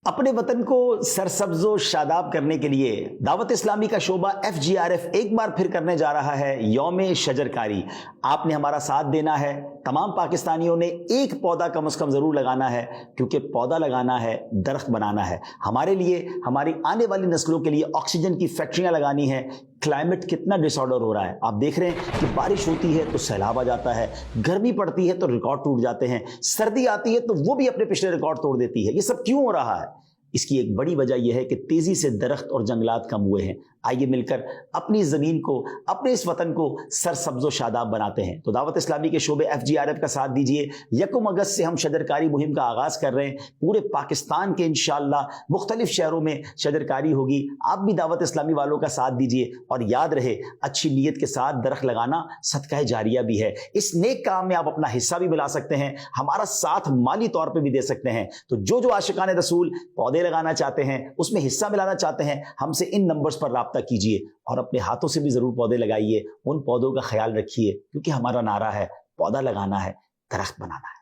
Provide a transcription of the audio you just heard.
अपने वतन को सरसब्ज व शादाब करने के लिए दावत इस्लामी का शोबा FGRF एक बार फिर करने जा रहा है यौम शजरकारी। आपने हमारा साथ देना है। तमाम पाकिस्तानियों ने एक पौधा कम से कम ज़रूर लगाना है, क्योंकि पौधा लगाना है, दरख्त बनाना है। हमारे लिए, हमारी आने वाली नस्लों के लिए ऑक्सीजन की फैक्ट्रियाँ लगानी है। क्लाइमेट कितना डिसऑर्डर हो रहा है, आप देख रहे हैं कि बारिश होती है तो सैलाब आ जाता है, गर्मी पड़ती है तो रिकॉर्ड टूट जाते हैं, सर्दी आती है तो वो भी अपने पिछले रिकॉर्ड तोड़ देती है। ये सब क्यों हो रहा है? इसकी एक बड़ी वजह यह है कि तेजी से दरख्त और जंगलात कम हुए हैं। आइए मिलकर अपनी ज़मीन को, अपने इस वतन को सरसब्ज व शादाब बनाते हैं। तो दावत इस्लामी के शोबे FGRF का साथ दीजिए। 1 अगस्त से हम शजरकारी मुहिम का आगाज़ कर रहे हैं। पूरे पाकिस्तान के इंशाअल्लाह मुख्तलिफ शहरों में शजरकारी होगी। आप भी दावत इस्लामी वालों का साथ दीजिए। और याद रहे, अच्छी नीयत के साथ दरख्त लगाना सदका जारिया भी है। इस नेक काम में आप अपना हिस्सा भी मिला सकते हैं, हमारा साथ माली तौर पर भी दे सकते हैं। तो जो आशिकान रसूल पौधे लगाना चाहते हैं, उसमें हिस्सा मिलाना चाहते हैं, हमसे इन नंबर्स पर राब्ता कीजिए और अपने हाथों से भी जरूर पौधे लगाइए। उन पौधों का ख्याल रखिए, क्योंकि हमारा नारा है पौधा लगाना है, दरख्त बनाना है।